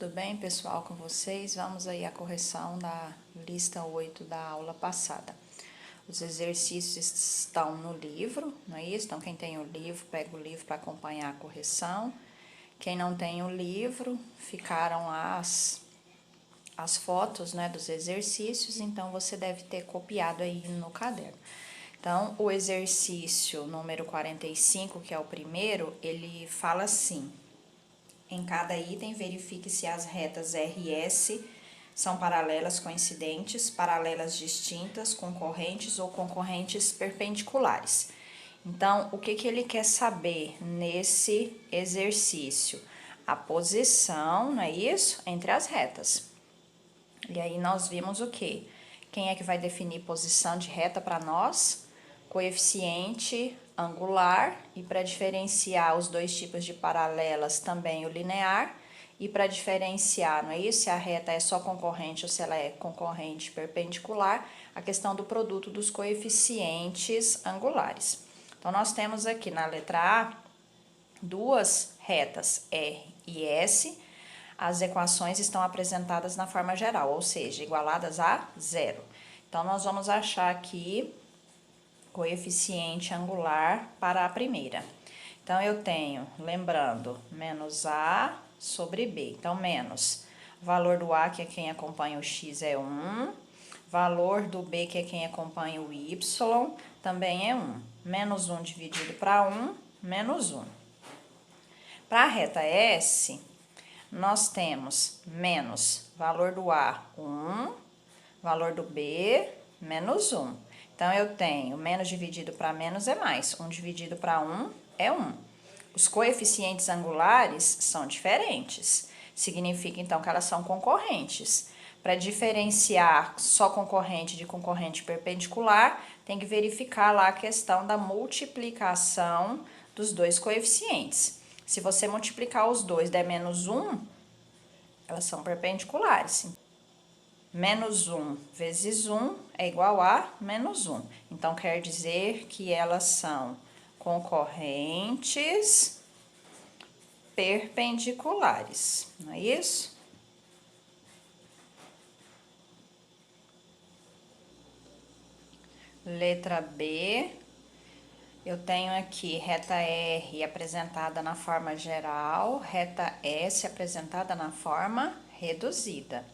tudo bem, pessoal, com vocês? Vamos aí à correção da lista 8 da aula passada. Os exercícios estão no livro, não é isso? Então, quem tem o livro, pega o livro para acompanhar a correção. Quem não tem o livro, ficaram lá as fotos, né, dos exercícios, então você deve ter copiado aí no caderno. Então, o exercício número 45, que é o primeiro, ele fala assim: em cada item, verifique se as retas RS são paralelas coincidentes, paralelas distintas, concorrentes ou concorrentes perpendiculares. Então, o que ele quer saber nesse exercício? A posição, não é isso? Entre as retas. E aí, nós vimos o quê? Quem é que vai definir posição de reta para nós? Coeficiente angular, e para diferenciar os dois tipos de paralelas também o linear, e para diferenciar, não é isso? Se a reta é só concorrente ou se ela é concorrente perpendicular, a questão do produto dos coeficientes angulares. Então, nós temos aqui na letra A duas retas R e S. As equações estão apresentadas na forma geral, ou seja, igualadas a zero. Então, nós vamos achar aqui coeficiente angular para a primeira. Então, eu tenho, lembrando, menos A sobre B. Então, menos valor do A, que é quem acompanha o X, é 1. Valor do B, que é quem acompanha o Y, também é 1. Menos 1 dividido para 1, menos 1. Para a reta S, nós temos menos valor do A, 1. Valor do B, menos 1. Então, eu tenho menos dividido para menos é mais. 1 dividido para 1 é 1. Os coeficientes angulares são diferentes. Significa, então, que elas são concorrentes. Para diferenciar só concorrente de concorrente perpendicular, tem que verificar lá a questão da multiplicação dos dois coeficientes. Se você multiplicar os dois der menos 1, elas são perpendiculares. Menos 1 vezes 1 é igual a menos 1. Então, quer dizer que elas são concorrentes perpendiculares, não é isso? Letra B, eu tenho aqui reta R apresentada na forma geral, reta S apresentada na forma reduzida.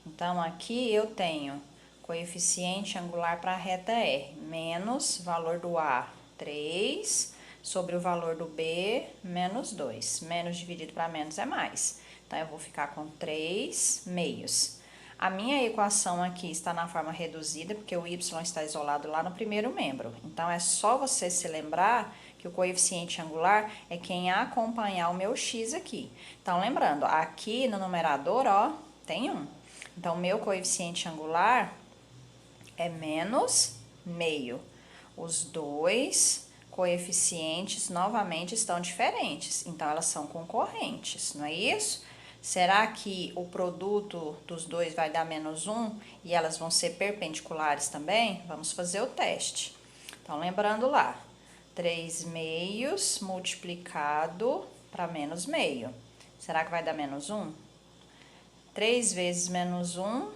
Então, aqui eu tenho coeficiente angular para a reta R, menos valor do A, 3, sobre o valor do B, menos 2. Menos dividido para menos é mais. Então, eu vou ficar com 3 meios. A minha equação aqui está na forma reduzida, porque o Y está isolado lá no primeiro membro. Então, é só você se lembrar que o coeficiente angular é quem acompanhar o meu X aqui. Então, lembrando, aqui no numerador, ó, tem 1. Então, meu coeficiente angular é menos meio. Os dois coeficientes, novamente, estão diferentes. Então, elas são concorrentes, não é isso? Será que o produto dos dois vai dar menos 1 e elas vão ser perpendiculares também? Vamos fazer o teste. Então, lembrando lá, 3 meios multiplicado para menos meio. Será que vai dar menos 1? 3 vezes menos 1,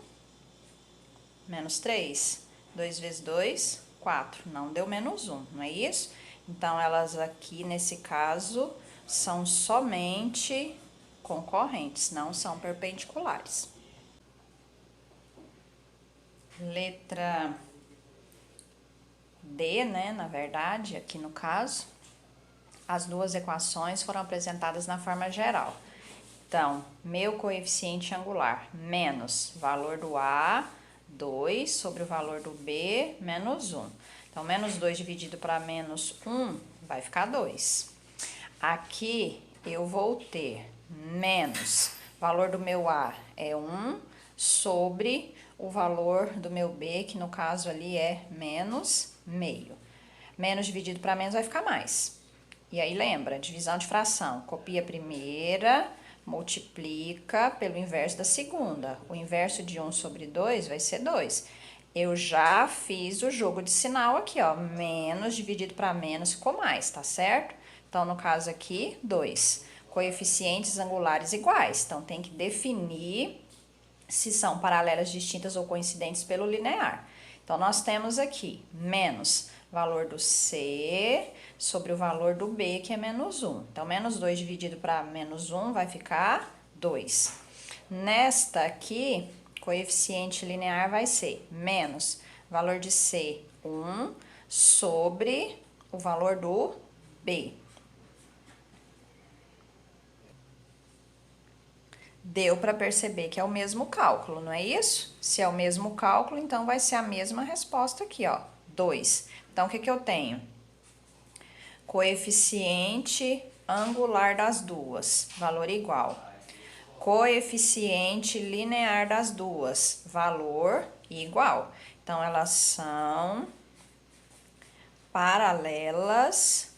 menos 3. 2 vezes 2, 4. Não deu menos 1, não é isso? Então, elas aqui, nesse caso, são somente concorrentes, não são perpendiculares. Letra D, né, na verdade, aqui no caso, as duas equações foram apresentadas na forma geral. Então, meu coeficiente angular, menos valor do A, 2, sobre o valor do B, menos 1. Então, menos 2 dividido para menos 1, vai ficar 2. Aqui, eu vou ter menos, valor do meu A é 1, sobre o valor do meu B, que no caso ali é menos meio. Menos dividido para menos vai ficar mais. E aí, lembra, divisão de fração, copia a primeira, multiplica pelo inverso da segunda. O inverso de 1 sobre 2 vai ser 2. Eu já fiz o jogo de sinal aqui, ó. Menos dividido para menos ficou mais, tá certo? Então, no caso aqui, 2. coeficientes angulares iguais. Então, tem que definir se são paralelas distintas ou coincidentes pelo linear. Então, nós temos aqui menos valor do C sobre o valor do B, que é menos 1. Então, menos 2 dividido para menos 1 vai ficar 2. Nesta aqui, coeficiente linear vai ser menos valor de C, 1, sobre o valor do B. Deu para perceber que é o mesmo cálculo, não é isso? Se é o mesmo cálculo, então vai ser a mesma resposta aqui, ó, 2. Então, o que eu tenho? Coeficiente angular das duas, valor igual. Coeficiente linear das duas, valor igual. Então, elas são paralelas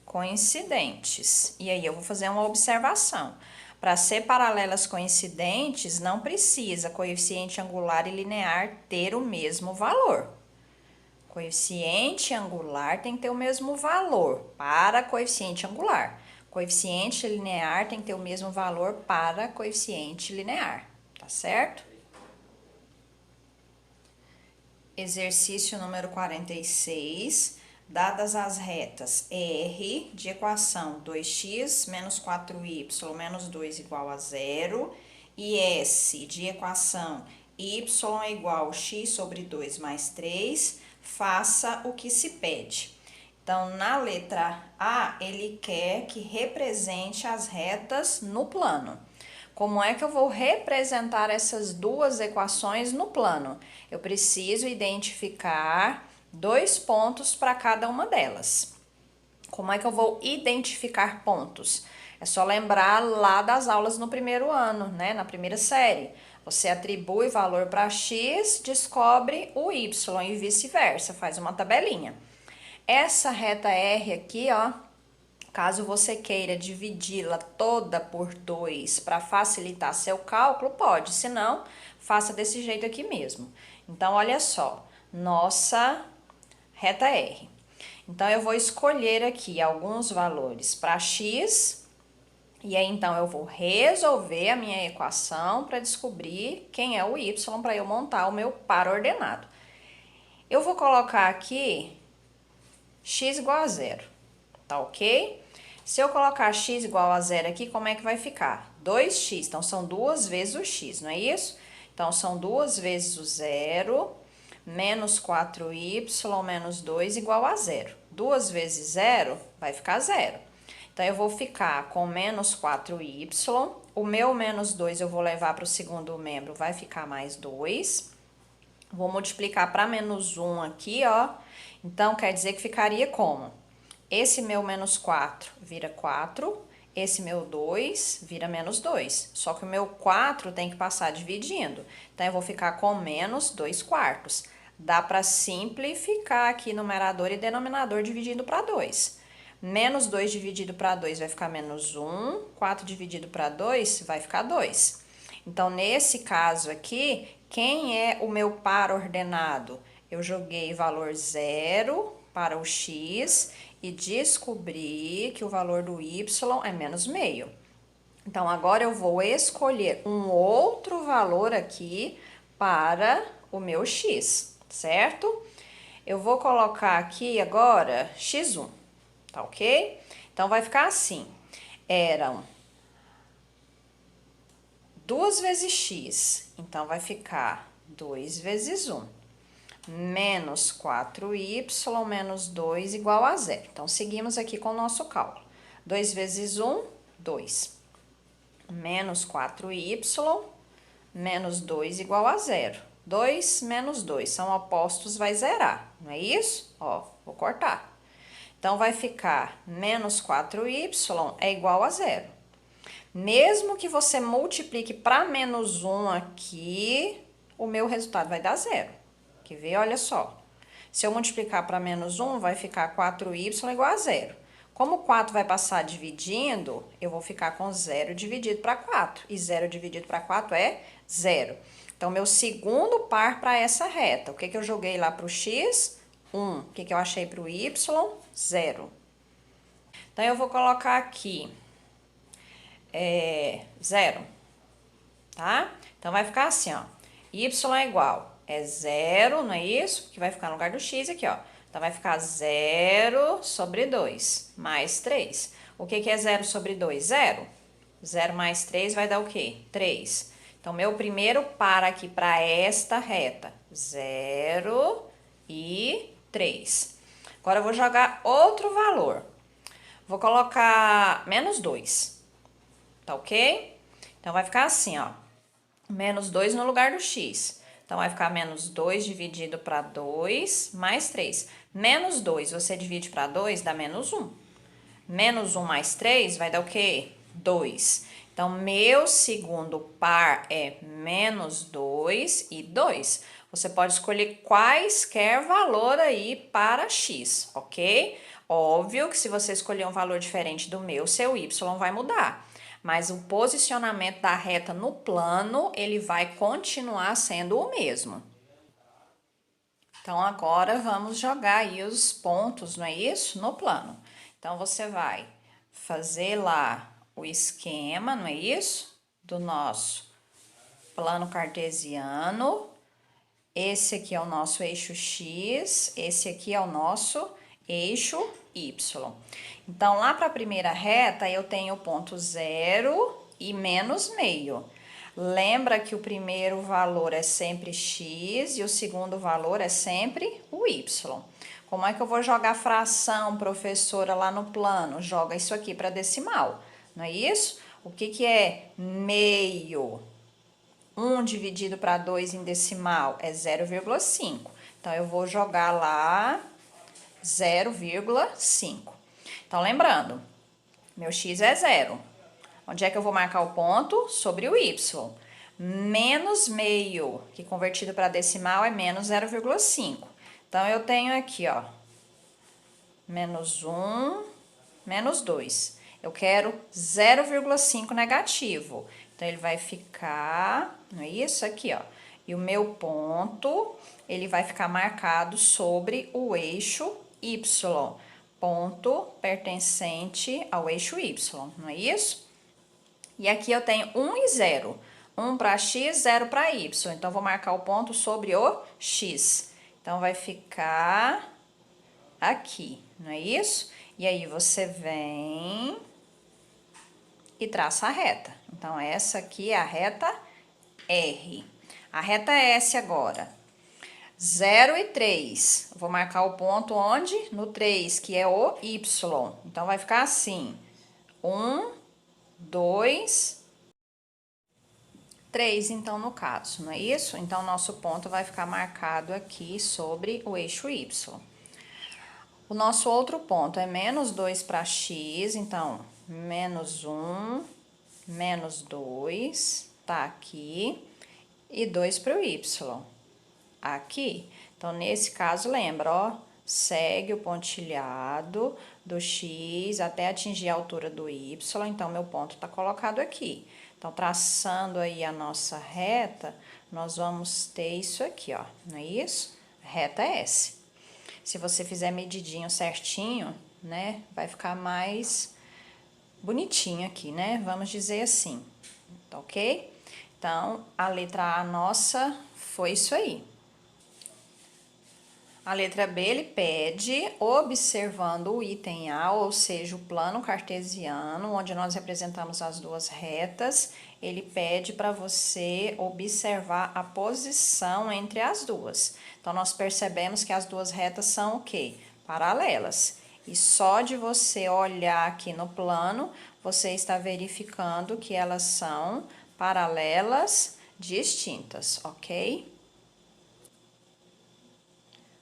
coincidentes. E aí, eu vou fazer uma observação. Para ser paralelas coincidentes, não precisa coeficiente angular e linear ter o mesmo valor. Coeficiente angular tem que ter o mesmo valor para coeficiente angular. Coeficiente linear tem que ter o mesmo valor para coeficiente linear, tá certo? Exercício número 46. Dadas as retas R de equação 2x menos 4y menos 2 igual a 0 e S de equação y é igual a x sobre 2 mais 3, faça o que se pede. Então, na letra A, ele quer que represente as retas no plano. Como é que eu vou representar essas duas equações no plano? Eu preciso identificar 2 pontos para cada uma delas. Como é que eu vou identificar pontos? É só lembrar lá das aulas no primeiro ano, né? Na primeira série. Você atribui valor para x, descobre o y e vice-versa, faz uma tabelinha. Essa reta R aqui, ó, caso você queira dividi-la toda por 2 para facilitar seu cálculo, pode, se não, faça desse jeito aqui mesmo. Então, olha só, nossa reta R. Então, eu vou escolher aqui alguns valores para x, e aí, então, eu vou resolver a minha equação para descobrir quem é o y para eu montar o meu par ordenado. Eu vou colocar aqui x igual a 0, tá ok? Se eu colocar x igual a 0 aqui, como é que vai ficar? 2x, então são 2 vezes o x, não é isso? Então, são 2 vezes o 0, menos 4y menos 2 igual a 0. 2 vezes 0 vai ficar 0. Então, eu vou ficar com menos 4y, o meu menos 2 eu vou levar para o segundo membro, vai ficar mais 2. Vou multiplicar para menos 1 aqui, ó. Então, quer dizer que ficaria como? Esse meu menos 4 vira 4, esse meu 2 vira menos 2. Só que o meu 4 tem que passar dividindo. Então, eu vou ficar com menos 2 quartos. Dá para simplificar aqui numerador e denominador dividindo para 2. Menos 2 dividido para 2 vai ficar menos 1, 4 dividido para 2 vai ficar 2. Então, nesse caso aqui, quem é o meu par ordenado? Eu joguei valor 0 para o x e descobri que o valor do y é menos meio. Então, agora eu vou escolher um outro valor aqui para o meu x, certo? Eu vou colocar aqui agora x1, tá ok? Então, vai ficar assim, eram 2 vezes x, então vai ficar 2 vezes 1, menos 4y menos 2 igual a 0. Então, seguimos aqui com o nosso cálculo. 2 vezes 1, 2. Menos 4y menos 2 igual a 0. 2 menos 2 são opostos, vai zerar, não é isso? Ó, vou cortar. Então, vai ficar menos 4y é igual a 0. Mesmo que você multiplique para menos 1 aqui, o meu resultado vai dar 0. Quer ver? Olha só. Se eu multiplicar para menos 1, vai ficar 4y igual a 0. Como o 4 vai passar dividindo, eu vou ficar com 0 dividido para 4. E 0 dividido para 4 é 0. Então, meu segundo par para essa reta. O que eu joguei lá para o x? 1. O que eu achei para o y? 0. Então, eu vou colocar aqui é 0, tá? Então, vai ficar assim, ó. Y é igual, é 0, não é isso? Que vai ficar no lugar do x aqui, ó. Então, vai ficar 0 sobre 2, mais 3. O que que é 0 sobre 2? 0. 0 mais 3 vai dar o quê? 3. Então, meu primeiro par aqui para esta reta, 0 e 3. Agora, eu vou jogar outro valor. Vou colocar menos 2, tá ok? Então, vai ficar assim, ó. Menos 2 no lugar do x. Então, vai ficar menos 2 dividido para 2, mais 3. Menos 2, você divide para 2, dá menos 1. Menos 1 mais 3 vai dar o quê? 2. Então, meu segundo par é menos 2 e 2. Você pode escolher quaisquer valor aí para x, ok? Óbvio que se você escolher um valor diferente do meu, seu y vai mudar. Mas o posicionamento da reta no plano, ele vai continuar sendo o mesmo. Então, agora vamos jogar aí os pontos, não é isso? No plano. Então, você vai fazer lá o esquema, não é isso? Do nosso plano cartesiano. Esse aqui é o nosso eixo X, esse aqui é o nosso eixo Y. Então, lá para a primeira reta, eu tenho o ponto 0 e menos meio. Lembra que o primeiro valor é sempre x e o segundo valor é sempre o y. Como é que eu vou jogar fração, professora, lá no plano? Joga isso aqui para decimal, não é isso? O que que é meio? 1 dividido para 2 em decimal é 0,5. Então, eu vou jogar lá 0,5. Então, lembrando, meu x é 0. Onde é que eu vou marcar o ponto? Sobre o y. Menos meio, que convertido para decimal é menos 0,5. Então, eu tenho aqui, ó, menos 1, menos 2. Eu quero 0,5 negativo. Então, ele vai ficar, não é isso? Aqui, ó. E o meu ponto, ele vai ficar marcado sobre o eixo Y. Ponto pertencente ao eixo Y, não é isso? E aqui eu tenho 1 e 0. 1 para x, 0 para y. Então, vou marcar o ponto sobre o x. Então, vai ficar aqui, não é isso? E aí, você vem e traça a reta. Então, essa aqui é a reta R. A reta S agora. 0 e 3. Vou marcar o ponto onde? No 3, que é o Y. Então, vai ficar assim. 1, 2, 3, então, no caso, não é isso? Então, nosso ponto vai ficar marcado aqui sobre o eixo Y. O nosso outro ponto é menos 2 para x, então, menos 1, menos 2, tá aqui, e 2 para o y, aqui. Então, nesse caso, lembra, ó, segue o pontilhado do x até atingir a altura do y, então, meu ponto tá colocado aqui. Então, traçando aí a nossa reta, nós vamos ter isso aqui, ó, não é isso? Reta S. Se você fizer medidinho certinho, né, vai ficar mais bonitinho aqui, né? Vamos dizer assim, tá ok? Então, a letra A nossa foi isso aí. A letra B, ele pede, observando o item A, ou seja, o plano cartesiano, onde nós representamos as duas retas, ele pede para você observar a posição entre as duas. Então, nós percebemos que as duas retas são o quê? Paralelas. E só de você olhar aqui no plano, você está verificando que elas são paralelas distintas, ok?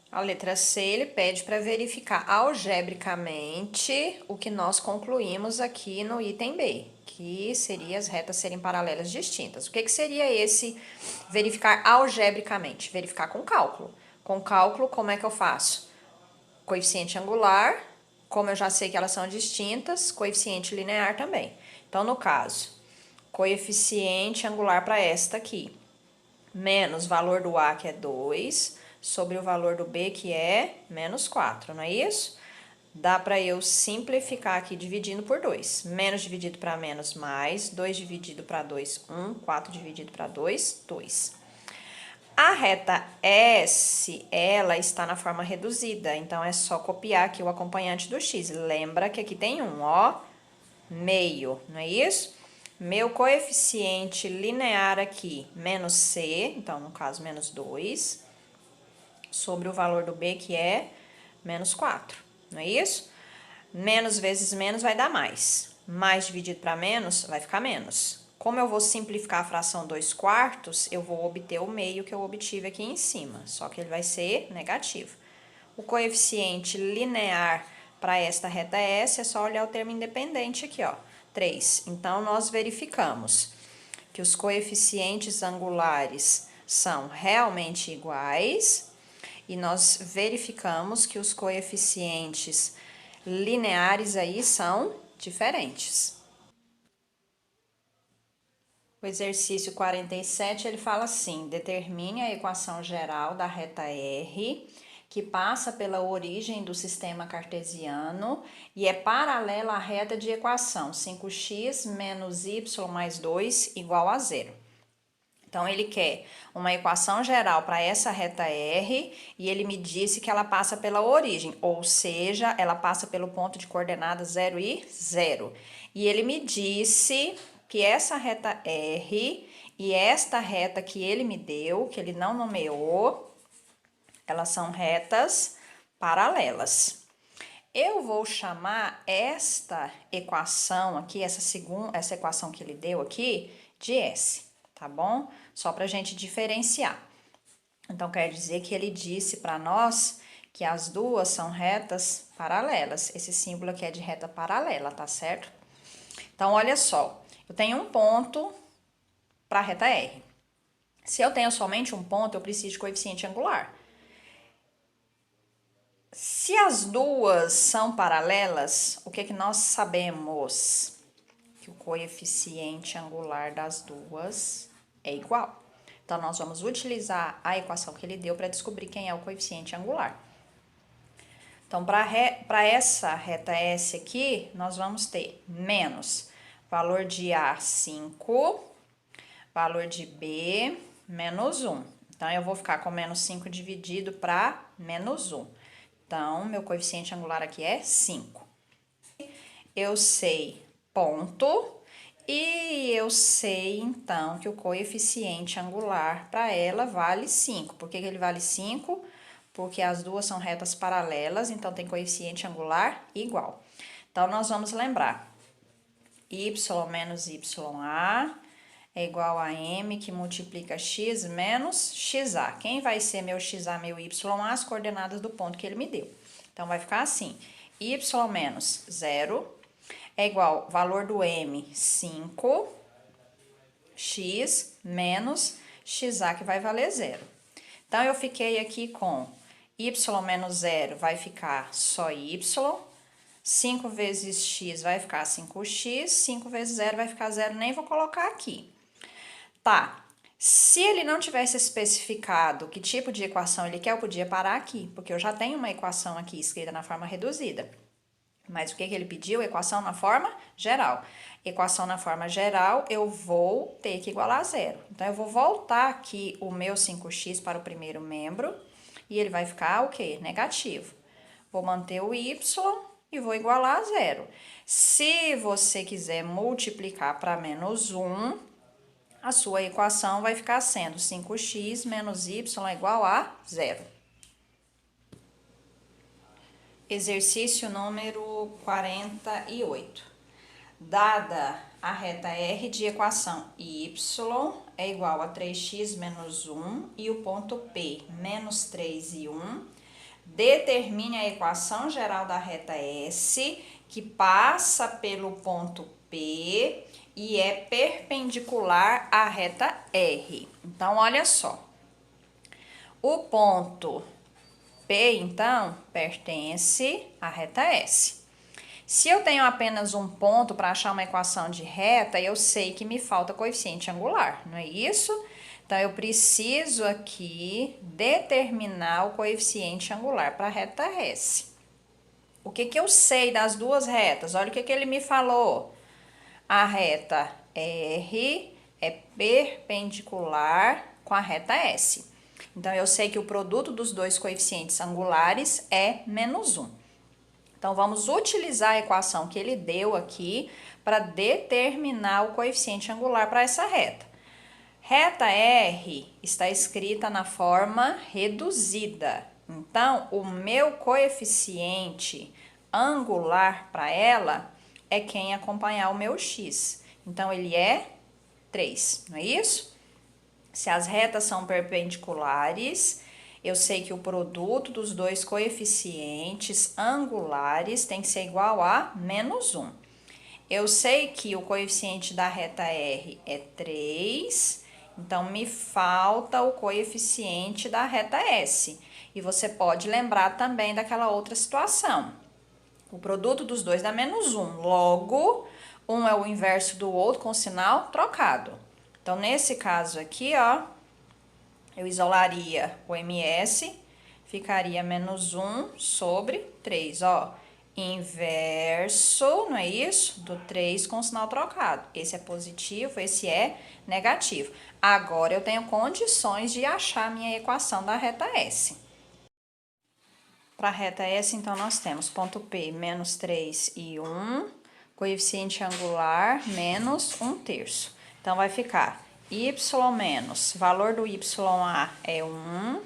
A letra C, ele pede para verificar algebricamente o que nós concluímos aqui no item B, que seria as retas serem paralelas distintas. O que seria esse verificar algebricamente? Verificar com cálculo. Com cálculo, como é que eu faço? Coeficiente angular, como eu já sei que elas são distintas, coeficiente linear também. Então, no caso, coeficiente angular para esta aqui, menos valor do A, que é 2, sobre o valor do B, que é menos 4, não é isso? Dá para eu simplificar aqui dividindo por 2. Menos dividido para menos, mais. 2 dividido para 2, 1. 4 dividido para 2, 2. A reta S, ela está na forma reduzida, então é só copiar aqui o acompanhante do x. Lembra que aqui tem 1, ó, meio, não é isso? Meu coeficiente linear aqui, menos c, então no caso menos 2, sobre o valor do b, que é menos 4, não é isso? Menos vezes menos vai dar mais. Mais dividido para menos vai ficar menos. Como eu vou simplificar a fração 2/4, eu vou obter o meio que eu obtive aqui em cima, só que ele vai ser negativo. O coeficiente linear para esta reta S é só olhar o termo independente aqui, ó, 3. Então, nós verificamos que os coeficientes angulares são realmente iguais e nós verificamos que os coeficientes lineares aí são diferentes. O exercício 47, ele fala assim: determine a equação geral da reta R, que passa pela origem do sistema cartesiano e é paralela à reta de equação 5x menos y mais 2 igual a 0. Então, ele quer uma equação geral para essa reta R e ele me disse que ela passa pela origem, ou seja, ela passa pelo ponto de coordenadas 0 e 0. E ele me disse que essa reta R e esta reta que ele me deu, que ele não nomeou, elas são retas paralelas. Eu vou chamar esta equação aqui, essa equação que ele deu aqui, de S, tá bom? Só para a gente diferenciar. Então, quer dizer que ele disse para nós que as duas são retas paralelas. Esse símbolo aqui é de reta paralela, tá certo? Então, olha só, eu tenho um ponto para a reta R. Se eu tenho somente um ponto, eu preciso de coeficiente angular. Se as duas são paralelas, o que que nós sabemos? Que o coeficiente angular das duas é igual. Então, nós vamos utilizar a equação que ele deu para descobrir quem é o coeficiente angular. Então, para essa reta S aqui, nós vamos ter menos valor de A, 5, valor de B, menos 1. Então, eu vou ficar com menos 5 dividido para menos 1. Então, meu coeficiente angular aqui é 5. Eu sei ponto e eu sei, então, que o coeficiente angular para ela vale 5. Por que ele vale 5? Porque as duas são retas paralelas, então tem coeficiente angular igual. Então, nós vamos lembrar, y menos ya é igual a m que multiplica x menos xa. Quem vai ser meu xa, meu ya? As coordenadas do ponto que ele me deu. Então, vai ficar assim, y menos 0 é igual valor do m, 5, x menos xa, que vai valer 0. Então, eu fiquei aqui com y menos 0 vai ficar só y, 5 vezes x vai ficar 5x, 5 vezes 0 vai ficar 0, nem vou colocar aqui. Tá, se ele não tivesse especificado que tipo de equação ele quer, eu podia parar aqui, porque eu já tenho uma equação aqui escrita na forma reduzida. Mas o que ele pediu? Equação na forma geral. Equação na forma geral, eu vou ter que igualar a 0. Então, eu vou voltar aqui o meu 5x para o primeiro membro, e ele vai ficar o quê? Negativo. Vou manter o y e vou igualar a 0. Se você quiser multiplicar para menos 1, a sua equação vai ficar sendo 5x menos y é igual a 0. Exercício número 48. Dada a reta R de equação y é igual a 3x menos 1 e o ponto P, menos 3 e 1, determine a equação geral da reta S, que passa pelo ponto P e é perpendicular à reta R. Então, olha só. O ponto P, então, pertence à reta S. Se eu tenho apenas um ponto para achar uma equação de reta, eu sei que me falta coeficiente angular, não é isso? Então, eu preciso aqui determinar o coeficiente angular para a reta S. O que que eu sei das duas retas? Olha o que que ele me falou. A reta R é perpendicular com a reta S. Então, eu sei que o produto dos dois coeficientes angulares é menos 1. Então, vamos utilizar a equação que ele deu aqui para determinar o coeficiente angular para essa reta. Reta R está escrita na forma reduzida. Então, o meu coeficiente angular para ela é quem acompanhar o meu x. Então, ele é 3, não é isso? Se as retas são perpendiculares, eu sei que o produto dos dois coeficientes angulares tem que ser igual a menos 1. Eu sei que o coeficiente da reta R é 3, então me falta o coeficiente da reta S. E você pode lembrar também daquela outra situação. O produto dos dois dá menos 1, logo, um é o inverso do outro com sinal trocado. Então, nesse caso aqui, ó, eu isolaria o MS, ficaria menos 1 sobre 3, ó. Inverso, não é isso? Do 3 com sinal trocado. Esse é positivo, esse é negativo. Agora, eu tenho condições de achar a minha equação da reta S. Para a reta S, então, nós temos ponto P, menos 3 e 1, coeficiente angular, menos 1/3. Então, vai ficar y menos, valor do YA é 1,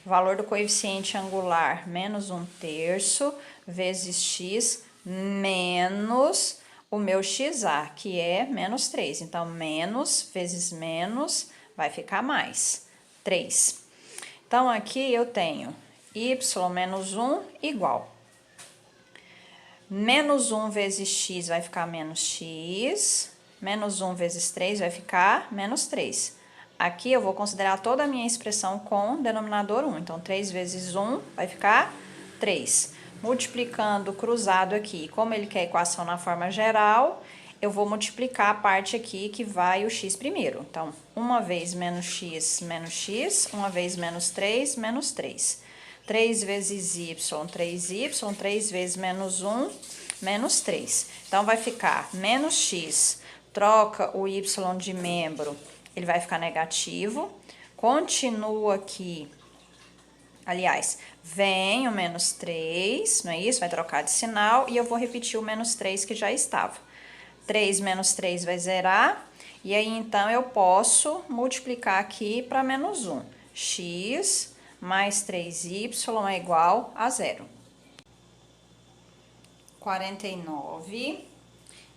valor do coeficiente angular, menos 1/3, vezes x, menos o meu XA, que é menos 3. Então, menos vezes menos vai ficar mais, 3. Então, aqui eu tenho y menos 1 igual. Menos 1 vezes x vai ficar menos x. Menos 1 vezes 3 vai ficar menos 3. Aqui eu vou considerar toda a minha expressão com denominador 1. Então, 3 vezes 1 vai ficar 3. Multiplicando cruzado aqui, como ele quer a equação na forma geral, eu vou multiplicar a parte aqui que vai o x primeiro. Então, uma vez menos x, uma vez menos 3, menos 3. 3 vezes y, 3y, 3 vezes menos 1, menos 3. Então, vai ficar menos x, troca o y de membro, ele vai ficar negativo. Continua aqui, aliás, vem o menos 3, não é isso? Vai trocar de sinal e eu vou repetir o menos 3 que já estava. 3 menos 3 vai zerar, e aí então eu posso multiplicar aqui para menos 1. X mais 3y é igual a 0. 49.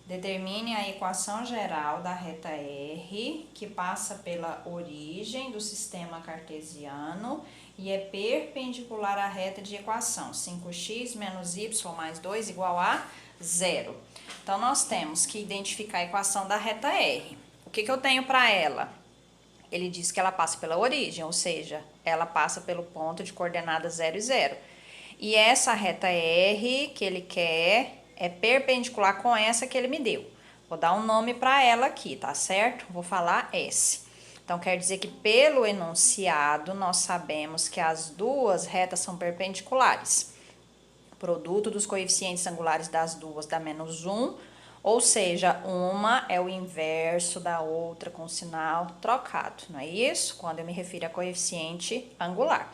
Determine a equação geral da reta R, que passa pela origem do sistema cartesiano e é perpendicular à reta de equação 5x menos y mais 2 igual a 0. Então, nós temos que identificar a equação da reta R. O que eu tenho para ela? Ele diz que ela passa pela origem, ou seja, ela passa pelo ponto de coordenadas 0 e 0. E essa reta R que ele quer é perpendicular com essa que ele me deu. Vou dar um nome para ela aqui, tá certo? Vou falar S. Então, quer dizer que pelo enunciado, nós sabemos que as duas retas são perpendiculares. O produto dos coeficientes angulares das duas dá menos 1, ou seja, uma é o inverso da outra com sinal trocado, não é isso? Quando eu me refiro a coeficiente angular.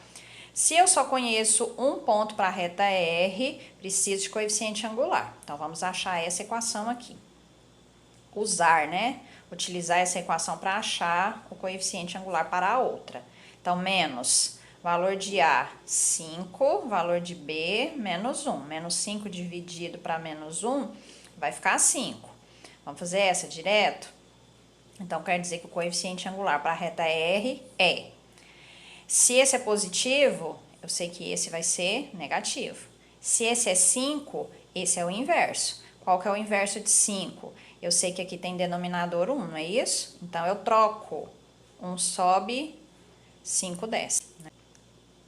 Se eu só conheço um ponto para a reta R, preciso de coeficiente angular. Então, vamos achar essa equação aqui. Usar, né? Utilizar essa equação para achar o coeficiente angular para a outra. Então, menos valor de A, 5, valor de B, menos 1. Menos 5 dividido para menos 1 vai ficar 5. Vamos fazer essa direto? Então, quer dizer que o coeficiente angular para a reta R é... Se esse é positivo, eu sei que esse vai ser negativo. Se esse é 5, esse é o inverso. Qual que é o inverso de 5? Eu sei que aqui tem denominador 1, não é isso? Então, eu troco. 1 sobe, 5 desce.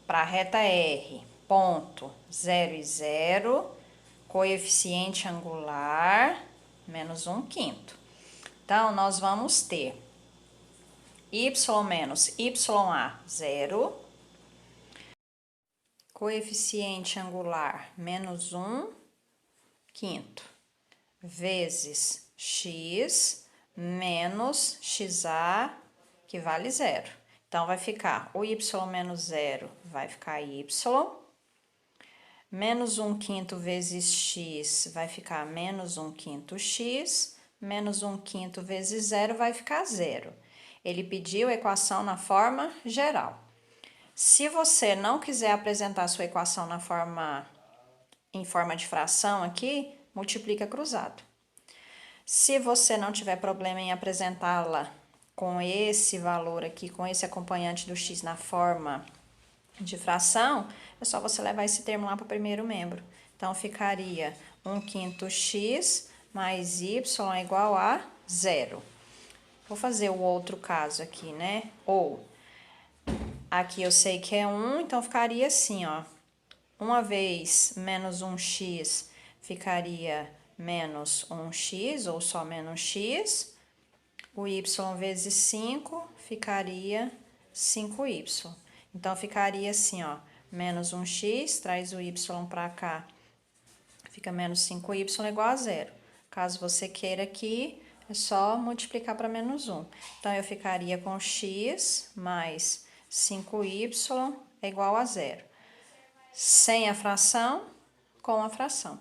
Para a reta R, ponto 0 e 0, coeficiente angular, menos 1/5. Então, nós vamos ter y menos YA, 0. Coeficiente angular, menos 1. quinto vezes x menos xa, que vale zero. Então, vai ficar o y menos zero, vai ficar y. Menos 1/5 vezes x vai ficar menos 1/5 x. Menos 1/5 vezes zero vai ficar zero. Ele pediu a equação na forma geral. Se você não quiser apresentar a sua equação em forma de fração aqui, multiplica cruzado. Se você não tiver problema em apresentá-la com esse valor aqui, com esse acompanhante do x na forma de fração, é só você levar esse termo lá para o primeiro membro. Então, ficaria 1/5 x mais y é igual a zero. Vou fazer o outro caso aqui, né? Ou, aqui eu sei que é 1, então ficaria assim, ó. 1 vez menos 1x ficaria menos 1x, ou só menos x. O y vezes 5 ficaria 5y. Então, ficaria assim, ó, menos 1x, traz o y para cá, fica menos 5y igual a zero. Caso você queira aqui, é só multiplicar para menos 1. Então, eu ficaria com x mais 5y é igual a zero. Sem a fração, com a fração.